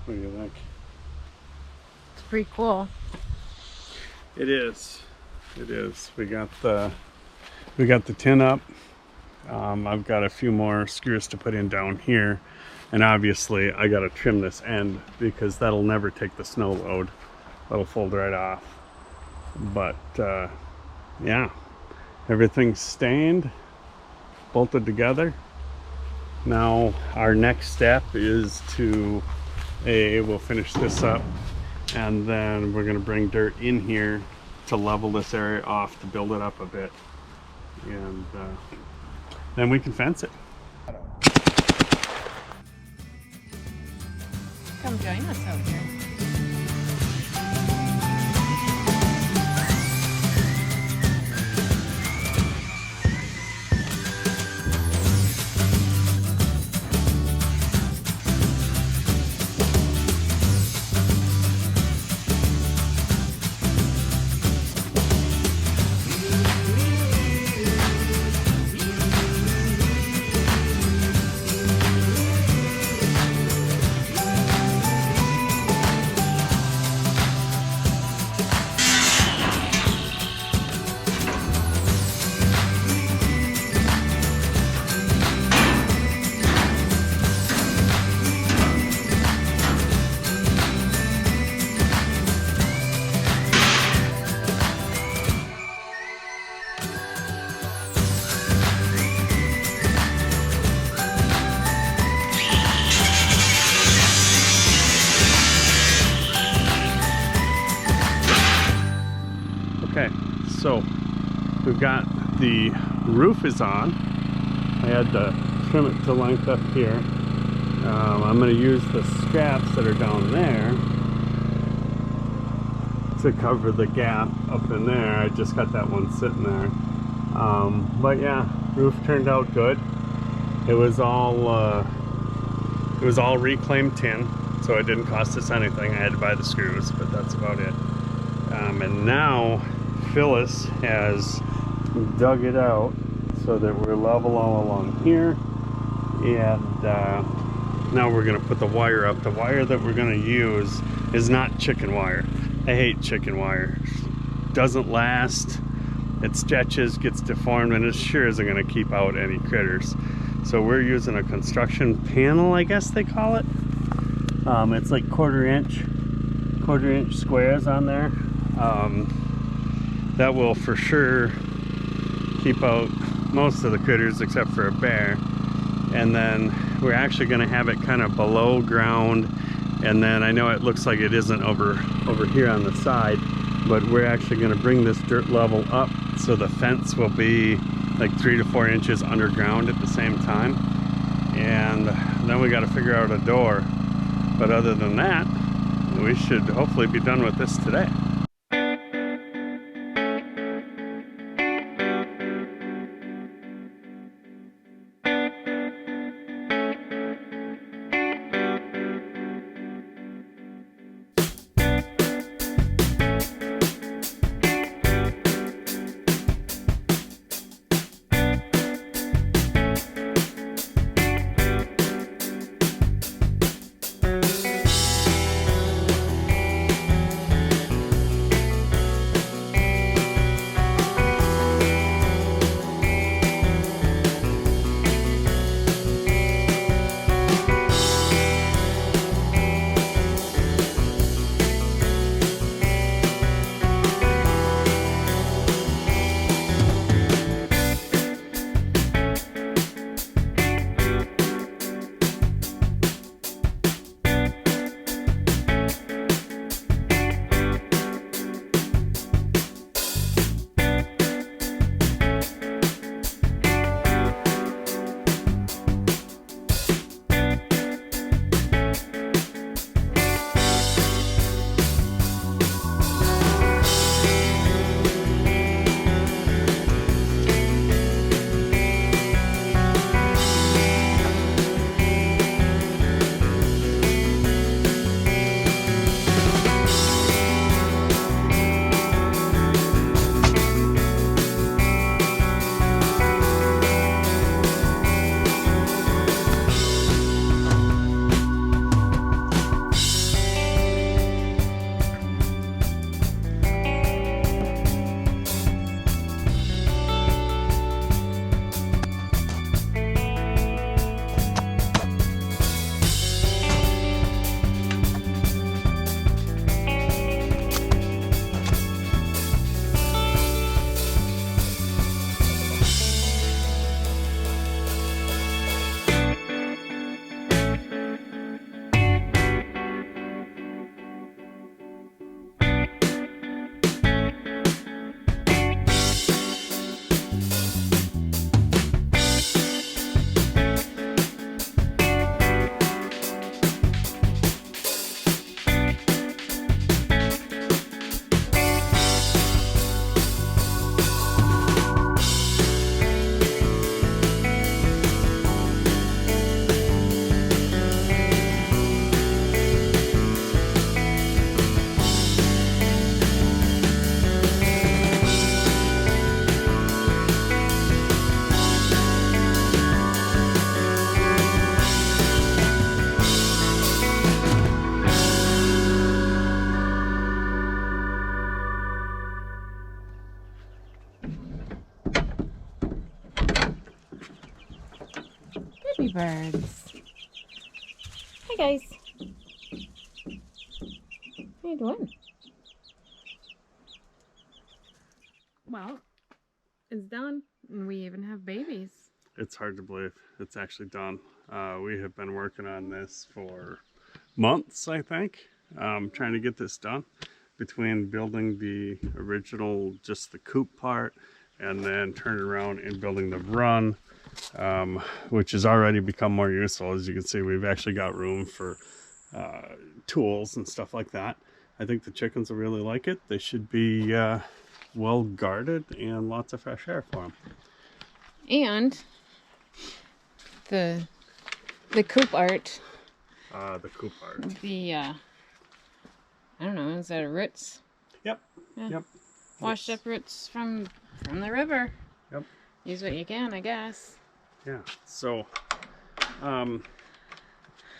What do you think? It's pretty cool. It is. It is. We got the tin up. I've got a few more screws to put in down here, and obviously I got to trim this end because that'll never take the snow load. That'll fold right off. But yeah, everything's stained, bolted together. Now our next step is to we'll finish this up, and then we're going to bring dirt in here to level this area off to build it up a bit, and then we can fence it. Come join us out here. Okay, so we've got the roof is on. I had to trim it to length up here. I'm going to use the scraps that are down there to cover the gap up in there. I just got that one sitting there. But yeah, roof turned out good. It was all reclaimed tin, so it didn't cost us anything. I had to buy the screws, but that's about it. And now Phyllis has dug it out so that we're level all along here, and now we're going to put the wire up. The wire that we're going to use is not chicken wire. I hate chicken wire. Doesn't last, it stretches, gets deformed, and it sure isn't going to keep out any critters. So we're using a construction panel, I guess they call it. It's like quarter inch squares on there. That will for sure keep out most of the critters except for a bear. And then we're actually going to have it kind of below ground, and then I know it looks like it isn't over here on the side, but we're actually going to bring this dirt level up so the fence will be like 3 to 4 inches underground at the same time. And then we got to figure out a door, but other than that, we should hopefully be done with this today. baby birds. Hi guys. How you doing? Well, it's done. We even have babies. It's hard to believe it's actually done. We have been working on this for months, I think, trying to get this done. Between building the original, just the coop part, and then turning around and building the run, which has already become more useful. As you can see, we've actually got room for tools and stuff like that. I think the chickens will really like it. They should be well guarded and lots of fresh air for them. And the coop art. The coop art. The I don't know, is that a roots? Yep. Yeah. Yep. Washed up roots from the river. Yep. Use what you can, I guess. Yeah. So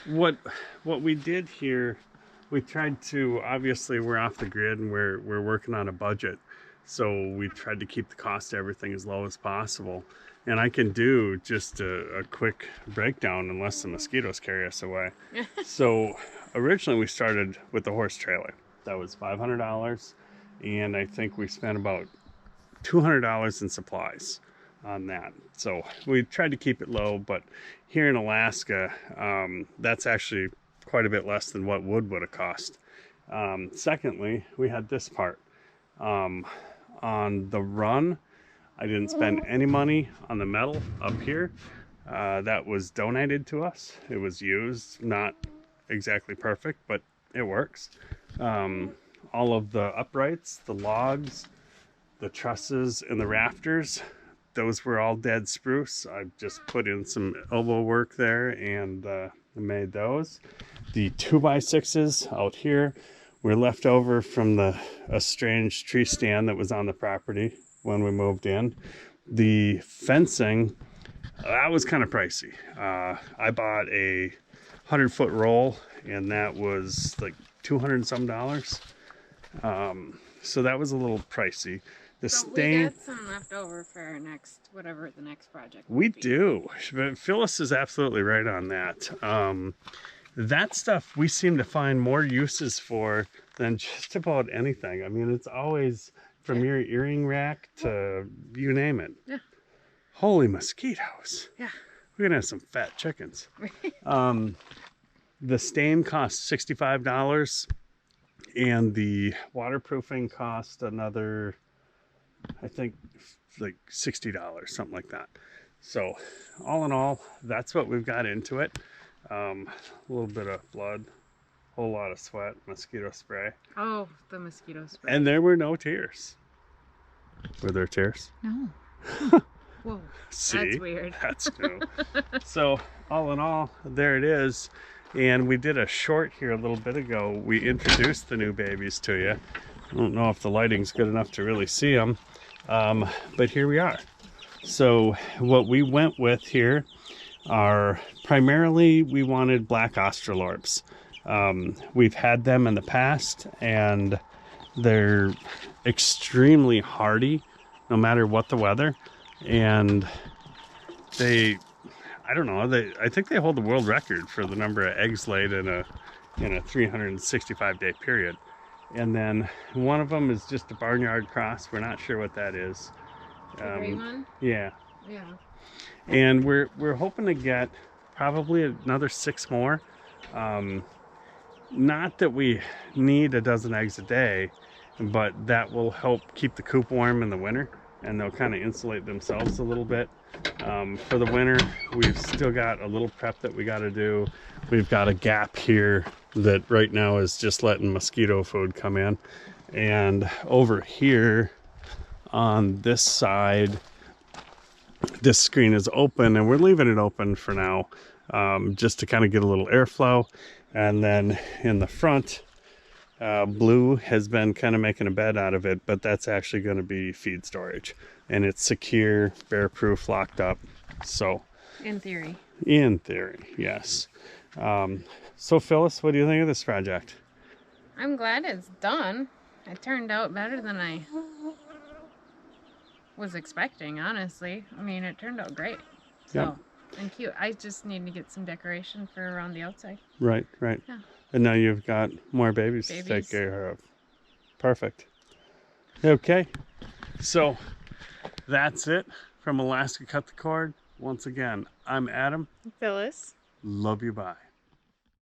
what we did here, we tried to, obviously we're off the grid and we're working on a budget. So we tried to keep the cost of everything as low as possible. And I can do just a quick breakdown unless the mosquitoes carry us away. So originally we started with the horse trailer. That was $500. And I think we spent about $200 in supplies on that. So we tried to keep it low, but here in Alaska, that's actually quite a bit less than what wood would have cost. Secondly, we had this part. On the run, I didn't spend any money on the metal up here. That was donated to us. It was used, not exactly perfect, but it works. All of the uprights, the logs, the trusses, and the rafters, those were all dead spruce. I just put in some elbow work there and made those. The 2x6s out here were left over from a strange tree stand that was on the property when we moved in. The fencing, that was kind of pricey. I bought a 100-foot roll, and that was like $200 and some. So that was a little pricey. The stain. We got some left over for our next, whatever the next project. We do. Phyllis is absolutely right on that. That stuff we seem to find more uses for than just about anything. I mean, it's always from your earring rack to you name it. Yeah. Holy mosquitoes. Yeah. We're gonna have some fat chickens. The stain cost $65, and the waterproofing cost another, I think, like $60, something like that. So all in all, that's what we've got into it. A little bit of blood, whole lot of sweat, mosquito spray. Oh, the mosquito spray. And there were no tears. Were there tears? No. Whoa. See? That's weird. That's new. So all in all, there it is. And we did a short here a little bit ago. We introduced the new babies to you. I don't know if the lighting's good enough to really see them. But here we are. So what we went with here are primarily, we wanted black Australorps. We've had them in the past, and they're extremely hardy no matter what the weather. And they, I don't know, I think they hold the world record for the number of eggs laid in a 365-day period. And then one of them is just a barnyard cross. We're not sure what that is. The gray one? Yeah. Yeah. And we're hoping to get probably another 6 more. Not that we need a dozen eggs a day, but that will help keep the coop warm in the winter, and they'll kind of insulate themselves a little bit. For the winter, we've still got a little prep that we got to do. We've got a gap here that right now is just letting mosquito food come in. And over here on this side, this screen is open, and we're leaving it open for now, just to kind of get a little airflow. And then in the front, Blue has been kind of making a bed out of it, but that's actually going to be feed storage, and it's secure, bear-proof, locked up. So In theory, yes. So Phyllis, what do you think of this project? I'm glad it's done. It turned out better than I was expecting, honestly. I mean, it turned out great. So Yep. and cute. I just need to get some decoration for around the outside. Right, right. Yeah. And now you've got more babies to take care of. Perfect. Okay. So that's it from Alaska Cut the Cord. Once again, I'm Adam. Phyllis. Love you. Bye.